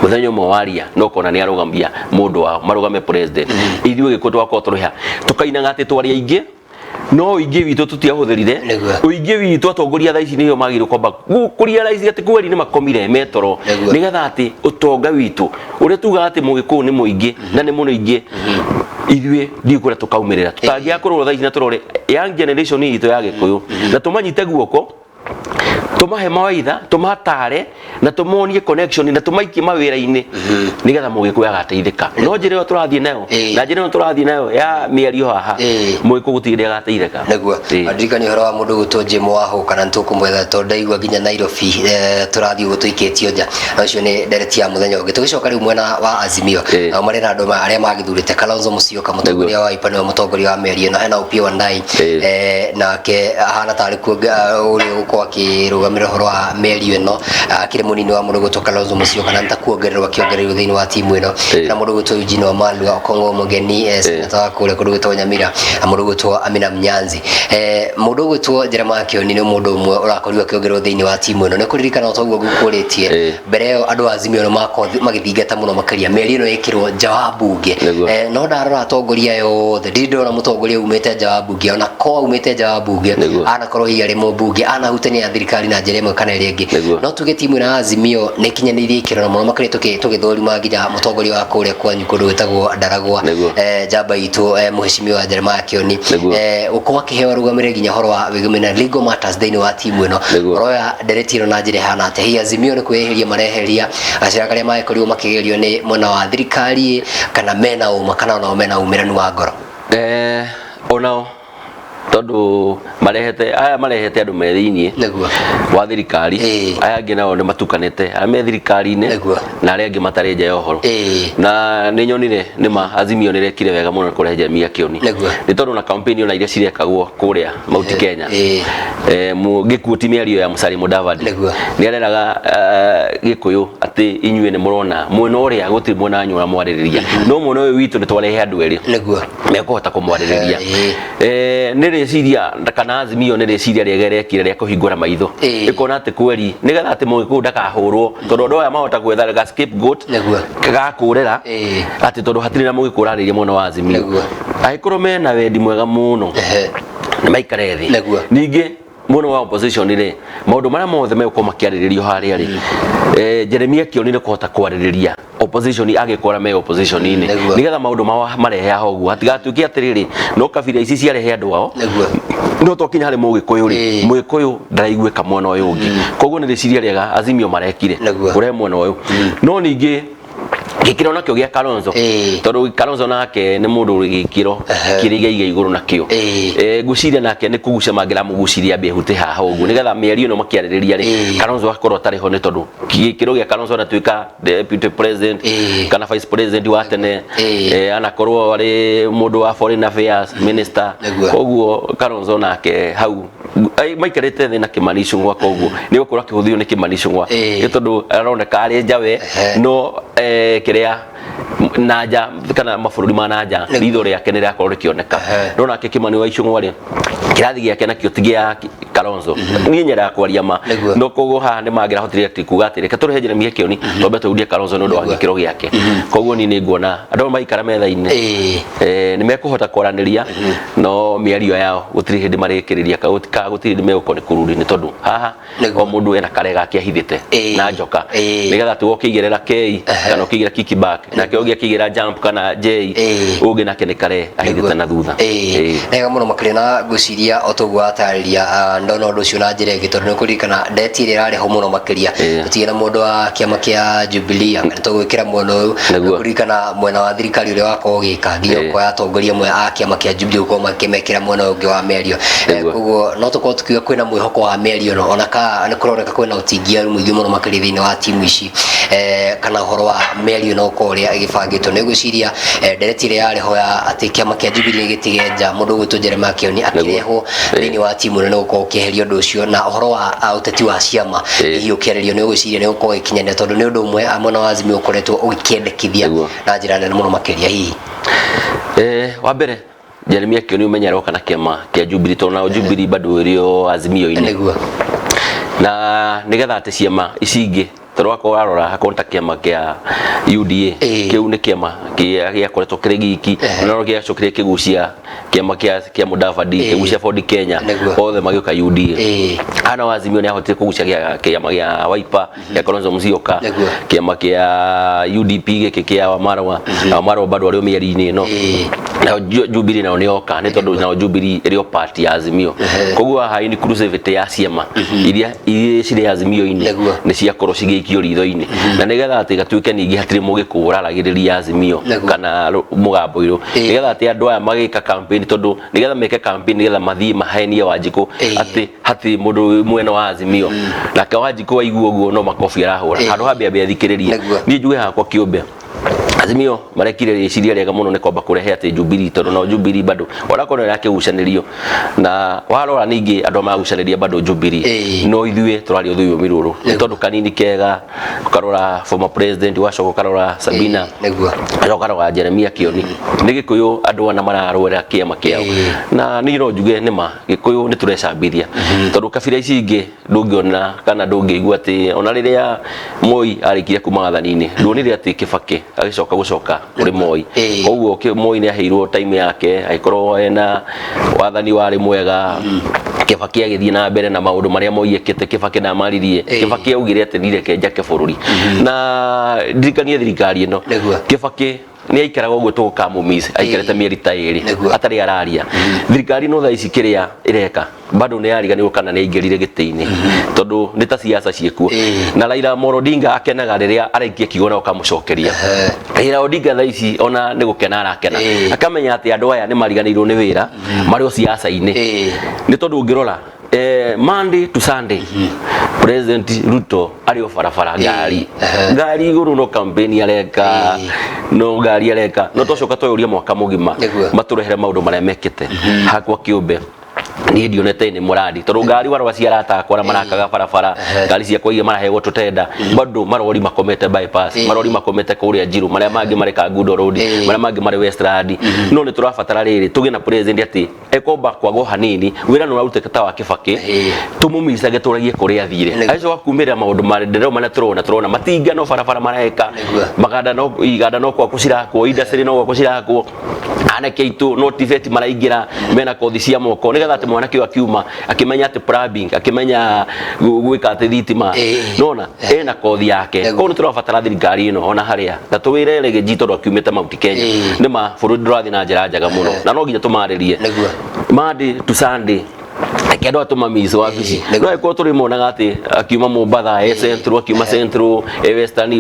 muthenya umwe waria no kona ni arugambia mundu wa marugame president ithuĩ gĩkũ twakwo tũrĩha tukainaga atĩ twaria ingĩ no ingi witu tutiahũthĩrire uingi witu atongoria thaa ici nĩo magĩrĩirwo kwamba kũrealize atĩ kweri nĩ makomire metoro nĩgetha atĩ ũtonga witu ũrĩa tugaga atĩ mũgĩkũyũ nĩ mũingĩ na nĩ mũingĩ ithuĩ ndikuona tukaumĩrĩra tũtangĩa kũrora thaa ici na tũrore young generation itũ ya gĩkũyũ na tũmanyite guoko tumahe mawaitha tumatare na tumonie connection na tumaikie mawira-ini nigetha mũgĩkũyũ agateithĩka no njĩra ĩyo tũrathiĩ nayo na njĩra ĩyo tũrathiĩ nayo ya mĩario haha mũgĩkũyũ gũtirĩ agateithĩka nĩguo ndirikani ũhoro wa mũndũ gũtwo Jim Wahũ kana nĩtũkũmwetha tondũ ndaigua nginya Nairobi tũrathiĩ ũguo tũikĩtio nja ũcio nĩ ndereti ya mũthenya ũngĩ tũgĩcoka rĩu mwena wa Azimio nao marĩ na andũ arĩa magĩthurĩte Kalonzo Musyoka mũtongoria wa Wiper nĩwe mũtongoria wa mĩario ĩno hena Opiyo Wandayi nake ahana tarĩ ũrĩa ũgũkorwo akĩrũgamĩrĩra ũhoro wa mĩario ĩno akĩrĩ mũnini wa mũndũ gũtwo Kalonzo Musyoka na nĩtakuongererwo akĩongererwo thĩinĩ wa timu ĩno na mũndũ gũtwo Eugene Wamalwa Okongo mũgeni seneta wa kũrĩa kũndũ gwĩtwo Nyamira mũndũ gũtwo Amina Mnyanzi mũndũ gũtwo Jeremiah Kioni nĩ mũndũ ũmwe ũrakorirwo akĩongererwo thĩinĩ wa timu ĩno nĩ kũririkana ũtoguo gũkũrĩtie mbere ĩyo andũ a Azimio nĩ makorwo magĩthingata mũno makĩria mĩario ĩno ĩkĩrwo nja wa mbunge no ndarora atongoria yothe ndirĩ ndona mũtongoria umĩte nja wa mbunge ona ko umĩte nja wa mbunge anakorwo hihi arĩ mũmbunge anahutania thirikari na njĩra ĩmwe kana ĩrĩa ĩngĩ no tuge timu na Azimio nĩ kinyanĩirie ikĩro na mũno makĩria tũgĩthũrima nginya mũtongoria wa kũrĩa kwanyu kũndũ gwĩtagwo Ndaragwa njamba itũ mũheshimiwa Jeremiah Kioni ũkorwo akĩheo rũgamĩrĩri nginya ũhoro wa wĩgũmĩna legal matters thĩinĩ wa timu ĩno ũroya ndereti ĩno na njĩra ĩhana atĩa hihi Azimio nĩ kwĩyeheria mareheria gacĩra karĩa magĩkorirwo makĩgerio nĩ mwena wa thirikari kana mena ũma kana onao mena umĩranu wa ngoro onao tondu marehete andu me thiini wa thirikari aya angĩ nao nĩ matukanĩte arĩa me thirikari-inĩ na arĩa angĩ matarĩ nja ya ũhoro na nĩ nyonire nĩma Azimio nĩ rekire wega mũno kũrehe Jeremiah Kioni nĩ tondũ na campaign ona iria cirekagwo kũrĩa Mount Kenya gĩkuũ ti mĩario ya Musalia Mudavadi nĩ areraga gĩkũyũ atĩ inyuĩ nĩ mũrona mwena ũrĩa gũtirĩ mwena wanyu ũramwarĩrĩria no mwena ũyũ witũ nĩ twarehe andũ erĩ mekũhota kũmwarĩrĩria nĩ rĩciria kana Azimio nĩ rĩciria rĩega rĩekire rĩa kũhingũra maitho ĩkona atĩ kweri nĩgetha atĩ mũgĩkũyũ ndakahũrwo tondũ andũ aya mahota gwetha ga scapegoat gagakũrĩra atĩ tondũ hatirĩ na mũgĩkũyũ ũrarĩrĩria mwena wa Azimio agĩkorwo mena wendi mwega mũno nĩ maikare thĩ ningĩ mwena wa opposition rĩ maũndũ marĩa mothe megũkorwo makĩarĩrĩrio harĩa rĩ Jeremiah Kioni nĩ kũhota kwarĩrĩria opposition agĩkora me opposition-inĩ nĩgetha maũndũ mao marehe haha ũguo hatigatuĩke atĩrĩrĩ no kabira ici ciarehe andũ ao no twakinya harĩ mũgĩkũyũ rĩ mũgĩkũyũ ndaraiguĩka mwena ũyũ ũngĩ koguo nĩ rĩciria rĩega Azimio marekire kũrehe mwena ũyũ no ningĩ gĩkĩro nakĩo gĩa Kalonzo tondũ Kalonzo nake nĩ mũndũ ũrĩ gĩkĩro kĩrĩa igaiga igũrũ nakĩo ngũciria nake nĩ kũgucia mangĩramũguciria ambie hute haha ũguo nĩgetha mĩario ĩno makĩarĩrĩria rĩ Kalonzo akorwo atarĩ ho nĩ tondũ gĩkĩro gĩa Kalonzo anatuĩka deputy president kana vice president wa tene anakorwo arĩ mũndũ wa foreign affairs minister koguo Kalonzo nake hau maikarĩte thĩ na Kimani Ichung'wa koguo nĩ gũkorwo akĩhũthio nĩ Kimani Ichung'wa nĩ tondũ aroneka arĩ njawe no kĩrĩa nanja kana mabũrũri ma nanja ritho rĩake nĩ rĩakorwo rĩkĩoneka no nake Kimani wa Ichung'wa rĩ kĩrathi gĩake nakĩo ti gĩa Kalonzo niĩ nyenda kwaria ma no koguo haha nĩ mangĩrahotire atĩ kuga atĩ reke tũrehe Jeremiah Kioni twambe tũrudie Kalonzo nĩ ũndũ wa gĩkĩro gĩake koguo niĩ nĩ nguona andũ maikara metha-inĩ nĩ mekũhota kwaranĩria no mĩario yao gũtirĩ hĩndĩ marĩkĩrĩria kana gũtirĩ hĩndĩ megũkorwo nĩ kũruri nĩ tondũ haha o mũndũ ena karega akĩahithĩte na njoka nĩgetha tuo kĩigĩrĩra K kana ũkĩigĩra kickback nake ũngĩ akĩigĩra jump kana J ũngĩ nake nĩ kare ahithĩte na thutha nega mũno makĩria na ngũciria ũtoguo atarĩria ndona ũndũ ũcio na njĩra ĩngĩ tondũ nĩ kũririkana ndeti ĩrĩa ĩrarĩ ho mũno makĩria gũtigĩ na mũndũ wa kĩama kĩa Jubilee kana tũgwĩkĩra mwena ũyũ kũririkana mwena wa thirikari ũrĩa wakorwo ũgĩka nginya ũkoya atongoria amwe a kĩama kĩa Jubilee gũkorwo makĩmekĩra mwena ũngĩ wa mĩario koguo no tũkorwo tukiuga kwĩna mwĩhoko wa mĩario no ona ka nĩ kũroneka kwĩna ũtingia mũingĩ mũno makĩria thĩinĩ wa timu ici kana ũhoro wa mĩario no ũkorwo ũrĩa ĩgĩbangĩtwo nĩ ngwĩciria ndereti ĩrĩa yarĩ ho ya atĩ kĩama kĩa Jubilee gĩtige nja mũndũ gwĩtwo Jeremiah Kioni akĩrehwo thĩinĩ wa timu ĩno nĩ gũkorwo makieheria undu ucio na horo wa uteti wa ciama hihi ukiererio ni ugwiciria ni uko ikinyania tondu ni undu umwe amwe wa Azimio ukoretwo ukiendekithia na njira nene muno makiria hihi wa mbere Jeremia Kioni umenyera kana kiama kia Jubilee tondu na Jubilee bado rio Azimio-ini na nigetha ati ciama icingi torwa ko arora hakonta kiama kia UDA kiu ni kiama kia koretwo kirigiki no kia cokire kigucia kiama kia Mudavadi kigucia Ford Kenya othe magioka UDA ana Azimio ni ahotire kugucia kiama kia Wiper kia Kalonzo Musyoka kiama kia UDP giki kia Wamarwa bado ario mieri-ini no na Jubilee nao ni oka ni tondu na Jubilee irio party ya Azimio koguo ha inclusivity ya ciama iria cire Azimio-ini ni cia korwo cigikio ritho-ini na nigetha ati gatuike ningi hatire mugikura ragiriria Azimio kana mugambo iro nigetha ati andu aya magika campaign tondu nigetha meke campaign nigetha mathii mahenie Wanjiku ati hati mundu mwena wa Azimio na ka Wanjiku waigua uguo no makofi arahura handu hambe athikiririe ni njuge hakwa kiumbe Azimio marekire riciria riega muno ni kwamba kurehe ati Jubilee tondu no Jubilee bado warakorwo yake gucanirio na warora ningi andu magucaniria bado Jubilee no ithue turari uthui miruru tondu kanini kega ukarora former president wacoko karora Sabina ukarora Jeremia Kioni ni Gikuyu andu ana mararwera kiama kiao na ni no njuge nima Gikuyu ni turecambithia tondu kabira ici ingi ndungiona kana ndungigua ati ona riria Moi arikire kuma wathani-ini ndonire ati Kibaki agicoka gucoka kuri Moi koguo Moi ni aheirwo time yake aikorwo ena wathani wari mwega Kibaki agithie na mbere na maundu maria Moi ekete Kibaki na maririe Kibaki augire ati ndireke njake bururi na ndirikanie thirikari ino Kibaki ni aikaraga uguo tugukamumize aikarete mieri ta iri atari araria thirikari no thaa ici kiria ireka bado ni ariganirwo kana ni aingirire giti-ini tondu ni ta siasa ciekuo na Raila Amolo Odinga akenaga riria araikia kigona ukamucokeria Raila Odinga thaa ici ona ni gukena arakena akamenya ati andu aya ni mariganirwo ni wira mario siasa-ini ni tondu ngirora Monday to Sunday President Ruto ario farafara ngari iguru no campaign areka no ngari areka no tocoka twayoria mwaka mugima maturehere maundu maria mekite hakwa kiumbe ni ndionete ni muradi tondu ngari warwa ciarata kwara marakaga barabara ngari cia kwaiya marahego tutenda bado marori makomete bypass marori makomete kuria Njiru maria mangi mareka Gudo Road maria mangi mari Westland no ni turabatara riri tuge na president ati ekomba kwago hanini wira no rute kata wa Kibaki tumumicage turagie kuria thire aico wakumira maundu mari ndero mana turona matinga no barabara mareka iganda no kwa kucirakwo industry no kwa kucirakwo anake itu no tiveti maraingira mena kothi cia moko nigetha ati mwanake wa kiuma akimenya ati plumbing akimenya gwika ati thitima nona ena kothi yake ko ni turabatara thirikari ino ona haria na tuwirere gejito ndo kiumite Mount Kenya nima burudi ndurathi na njira njaga muno na no nginya tumaririe Monday to Sunday kendo atumamizo wabici no iko turi monaga ati akiuma Mombasa Central akiuma Central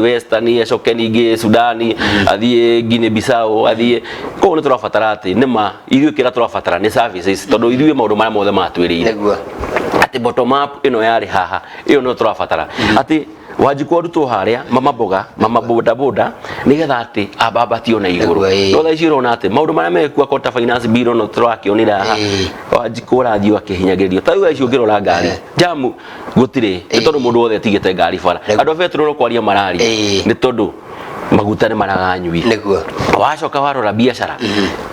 Western ecoke ningi Sudani athie Guinea Bissau athie ko ni turabatara ati nima ithuĩ kira turabatara ni services tondu ithuĩ maundu maria mothe matwirire ati bottom up ino yari haha iyo no turabatara ati Wanjiku arutwo haria mama boda boda nigetha ati ababatio na iguru no thaa ici urona ati maundu maria mekua kota finance bill no turakionira haha Wanjiku arathio akihinyagiririo ta thaa ici ungirora ngari jamu gutire ni tondu mundu wothe atigite ngari bara andu betro no kwaria marari ni tondu maguta ni maraganyui wacoka warora biashara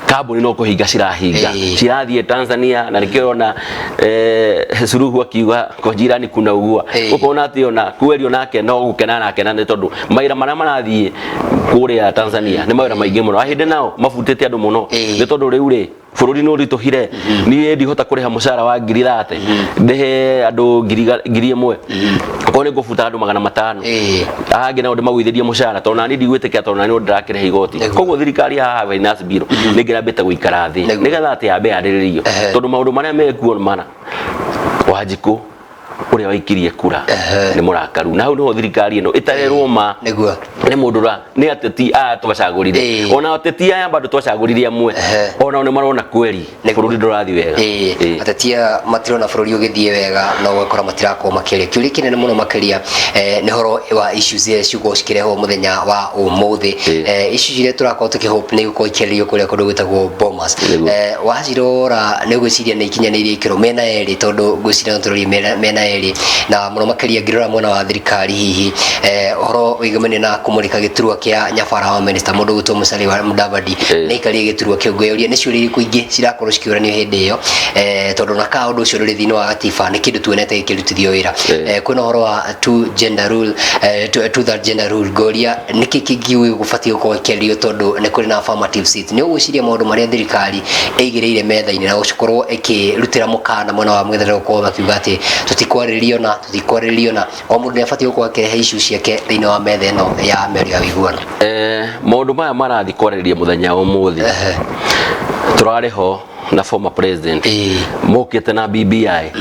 kambuni no kuhinga cirathie Tanzania na nikirona Suluhu akiuga ko jirani kuna ugua ukona ati ona kwerio nake no gukena nake na ni tondu maira maria marathie kuria Tanzania ni maira maingi muno ahinde nao mafutete andu muno ni tondu riu ri bururi no rituhire ni ndihota kuriha mucara wa 30 ndehe andu 1,000 ko ni ngufuta andu 500 angi na undu magwithirie mucara tondu nani ndigwitikia tondu nani ndirakire igoti koguo thirikari haha finance bill ni ngirambite guikara thi nigetha ati ambe yariririo tondu maundu maria mekuo mana Wanjiku uria waikirie kura ni murakaru na hau no thirikari ino itarerwo ma niguo ni mundura ni ateti a twacagurire ona ateti aya bado twacagurire amwe ona ni marona kweri bururi ndurathi wega ateti matirona bururi ugithie wega no gwakora matirako makiria kiuri kinene muno makiria ni horo wa issues ya ciugo cikireho muthenya wa umuthi issues ile turako tukihope ni guko ikirio kuria kundu gwitagwo Bomas wacirora ni gwiciria ni ikinyanirie ikiro mena eri tondu gwiciria tururi mena eri na muno makiria ngirora mwena wa thirikari hihi horo wigemene na kumurika giturwa kia nyabara wa minister mundu gutwo Musalia wa Mudavadi ni ikarie giturwa kia gweoria ni ciuri kuingi cirakorwo cikiuranio hindi iyo tondu na ka undu ucio ruri thini wa gatiba ni kindu tuonete ikirutithio wira kwina horo wa two third gender rule goria niki kingiwe gubatie gukorwo ikirio tondu ni kuri na affirmative seat ni uguciria maundu maria thirikari eigireire metha-ini na gukorwo ikirutira mukana mwena wa mwethere gukorwo bakiuga ati tutikwarĩrio na o mundu ni abatie gukorwo akirehe issues ciake thini wa metha ino ya mĩario ya wĩiguano maundu maya marathi kwarĩrĩria muthenya umuthi turariho na former president mokete na BBI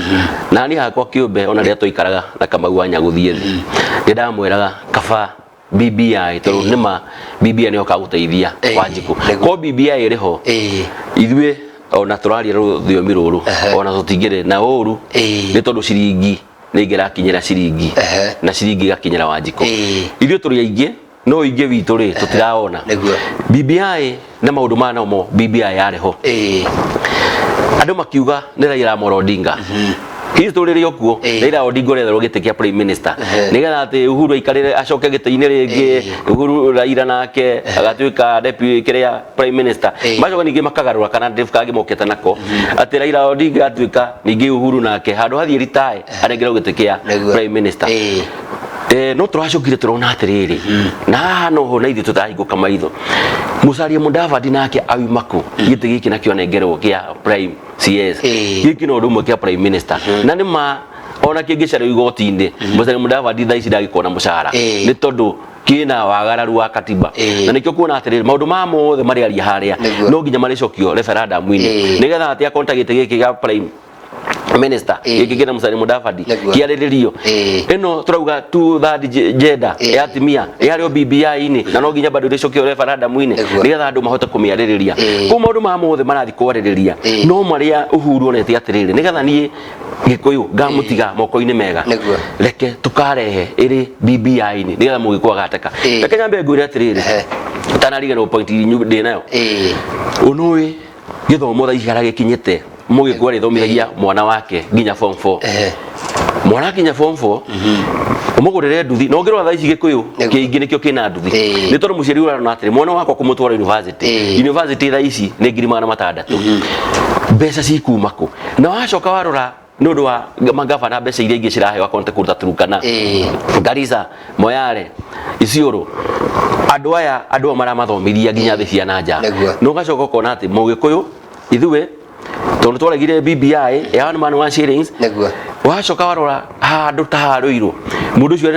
na ni hakwa kiumbe ona ria toikaraga na Kamau wa Nyaguthie thi ndamwiraga kaba BBI tondu nima BBI niyo kaguteithia Wanjiku ko BBI iriho ithwe ona turaria rũthiomi rũrũ ona tutingire na ũru ni tondu ciringi ni ngirakinyira ciringi na ciringi gakinyira Wanjiku ithwe turi aingĩ no inge witu ri tutiraona BBI na maundu mana mo BBI yariho andu makiuga ni Raila Amolo Odinga history ri okuo Raila Odinga retherwo gite kia prime minister nigetha ati Uhuru aikarire acoke gite-ini ringi Uhuru Raila nake agatuika deputy kiria prime minister macoka ningi makagarura kana Dave Kagi mokete nako ati Raila Odinga atuika ningi Uhuru nake handu hathie ritae arengerwo gite kia prime minister no turacokire turona atiriri na hano ho na ithi tutahinguka maitho Musalia Mudavadi nake awimaku gite giki nakio nengerwo kia prime CS giki no rumwe kia prime minister na nima ona kingicare igoti-ini Musalia Mudavadi thaici ndagikona mucara ni tondu kina wagararu wa katiba na nikio kuona atiriri maundu ma mothe mari aria haria no nginya maricokio referendum-ini nigetha ati akonta gite giki kia prime minister ikigena Musalia Mudavadi kiariririo eno turauga tu third gender ya timia yario BBI ini na no nginya bado ricokio referendum-ini nigetha andu mahote kumiaririria ko maundu ma mothe marathi kwaririria no maria Uhuru onete atiriri nigetha nie Gikuyu ngamutiga moko-ini mega reke tukarehe iri BBI ini nigetha mugikuwa gateka reke nyambe ngwire atiriri tanariganwo point ndi nayo unui githomo tha icara gikinyite mugikuwa rithomithagia mwana wake nginya form 4 mwana kinya form 4 umugurire nduthi no ngirwa tha ici Gikuyu kiingi nikio kina nduthi ni tondu muciari urarona atiri mwana wakwa kumutwara university tha ici ni 6,600 mbeca cikumako na wacoka warora nundu wa magavana mbeca iria ingi ciraheo akonte kuruta Turukana Garissa Moyale Isiolo andu maramathomiria nginya thi cia nanja no gacoka kona ati Mugikuyu ithwe tondu twaregire BBI ya man one shillings wacoka warora handu ta haruirwo mundu ucio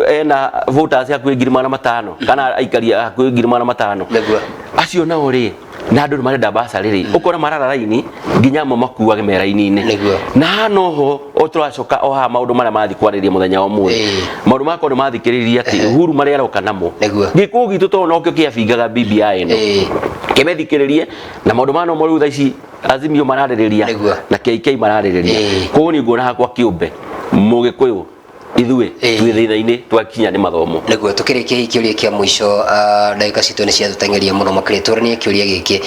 ena voters hakuhi 5,000 kana aikaria hakuhi 5,000 acio nao ri na andu marenda basari ri ukora marara raini nginya makuage meraini-ini na noho oturacoka oha maundu maria mathi kwariria muthenya umuthi maundu mako ni mathikiriria ati Uhuru maria aroka namo Gikuyu gitu to no kio kiabingaga BBI ino kimethikiririe na maundu mano mo riu thaici Azimio maraririria na KK maraririria ko ni ngona hakwa kiumbe Mugikuyu ithwe twithaitha-ini twakinya ni mathomo niguo tukirikia kiuria kia mwisho ndagika citu ni ciatutengeria muno makiri turanie kiuria giki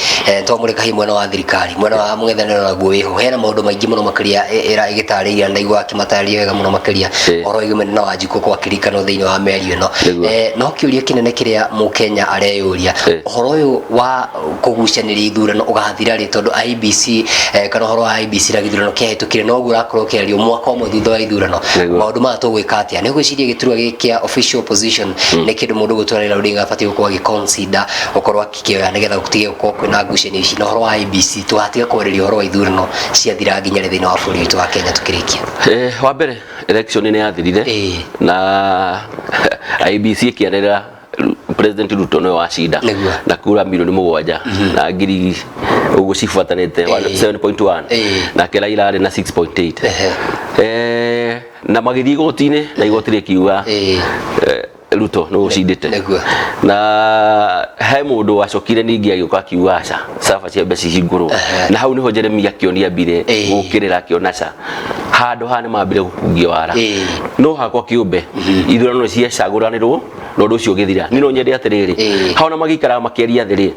twamurika hi mwena wa thirikari mwena wa mung'ethaniro naguo wiho hena maundu maingi muno makiria ira igitariria ndaigua akimataria wega muno makiria oro igumene na Wanjiku kwa kirikano thiini wa mĩario ino no kiuria kinene kiria Mukenya areyuria uhoro uyu wa kugucaniria ithurano ugathira ri tondu IBC kana uhoro wa IBC ra githurano kiahitukire no gurakorwo kiario mwaka umwe thutha wa ithurano maundu ma gwikatia ni gwiciria giturwa gikia official position ni kindu mundu gutwara Raila Odinga abatie gukorwo giconsider ukorwo akikioya nigetha gutige gukorwo kwina ngucanio ici na horo wa IBC tuhatige kwariria horo wa ithurano ciathira nginya thini wa bũrũri witũ wa Kenya tukirikia wa mbere election ni yathirire na IBC ikiarera President Ruto no washinda na kura milioni 7 na ngiri uguo cifuatanite 7.1 na Raila ari na 6.8 na magithii gotine na igoti rikiuga Ruto no ucindite na he mundu wacokire ningi agioka akiuga aca saba cia mbeca hingurwo na hau niho Jeremia akionia mbire gukirira akionaca handu hane mambire gukungia wara no hakwa kiumbe ithurano cia caguranirwo no ndu ucio githira ni no nyende atiriri haona magikara makeria thiri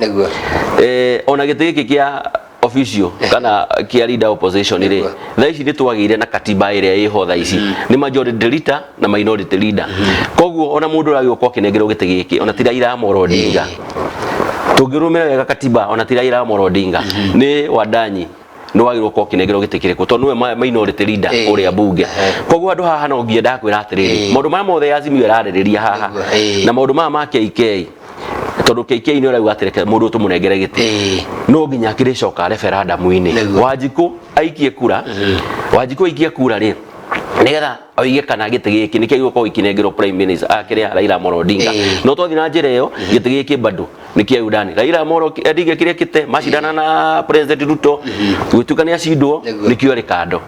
ona giti giki kia official kana kia leader opposition ri tha ici nitwagire na katiba iria iho tha ici ni majority leader na minority leader koguo ona mundu ragioka kinegerwo giti giki ona tira ira Amolo Odinga tungirumira wega katiba ona tira ira Amolo Odinga ni Wadanyi no wagirwo ko kinegerwo giti kiriko to niwe minority leader uria bunge koguo andu haha no ngienda kwira atiriri maundu ma mothe Azimio iraririria haha na maundu ma KK tondu KK ni urauga atireke mundu tumunengere giti no nginya kiricoka referendum-ini Wanjiku aikie kura Wanjiku aikie kura ri nigetha oige kana giti giki ni kiugo ko ikinengerwo prime minister akiria Raila Amolo Odinga no twathi na njira iyo giti giki bado ni kia udani Raila Amolo Odinga kiria kite macindana na president Ruto gwitukania cindwo ni kio Ricardo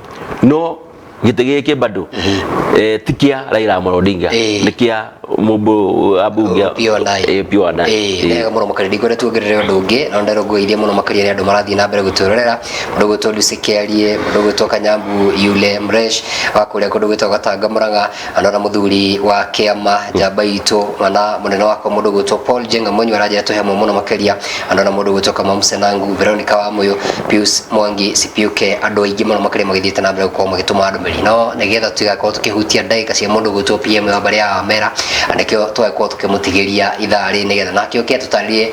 no giti giki bado tikia Raila Amolo Odinga ni kia mumbu abunge piona nega muno makari ndikore tugerere undu ungi na ndaro goithia muno makari ari andu marathi na mbere guturorera mundu gutondu Sekearie mundu gutoka Nyambu Yule Mresh wakuria kundu gutoka Tanga Muranga andora muthuri wa kiama Njamba Itu mana munene wako mundu gutoka Paul Jenga Monyo araja tuhe muno makari andora mundu gutoka Mamsenangu Veronica Wamuyo Pius Mwangi Sipiuke andu aingi muno makari magithiite na mbere gukoma gituma andu meri no nigetha tugakorwo tukihutia ndaika cia mundu gutoka PM wa mbere ya Mera anakio twakwo tukimutigiria ithari nigetha nakio kia tutaririe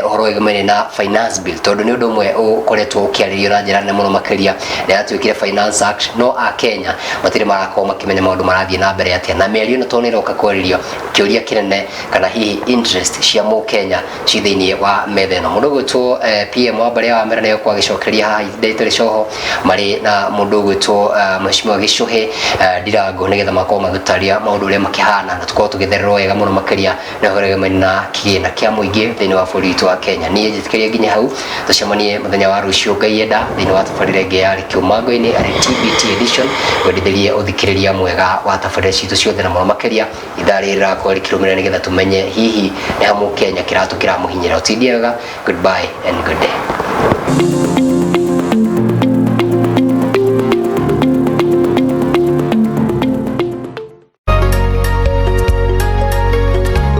uhoro wigumene na finance bill tondu ni undu umwe ukoretwo ukiaririo na njira nene muno makiria na yatuikire finance act no a Kenya matire marakoma makimenya maundu marathie na mbere atia na mĩario no tonera ukakoririo kiuria kinene kana hihi interest cia mu Kenya cithiini wa metheno mundu gwitwo PM wa mbere ya Mera nayo kwa gicokeria haha Ndayitari Coho mari na mundu gwitwo Mheshimiwa Gicuhi Ndirango nigetha makoma gutaria maundu uria makihana na tukoo tugithererwo wega muno makiria na horegemani na kigina kia muingi thiini wa bũrũri witũ wa Kenya ni njitikiria nginya hau tucemanie muthenya wa rucio Ngai yenda thiini wa tabarĩra ĩngĩ ya Kiumango-inĩ ari TBT edition gwendithĩrie ũthikĩrĩria mwega wa tabarĩra citũ ciothe na muno makiria itharĩ rĩrakorwo rĩkĩrũmĩrĩra nigetha tumenye hihi ni hamu Kenya kĩratũ kĩramũhinyĩra ũtindie wega. Goodbye and good day.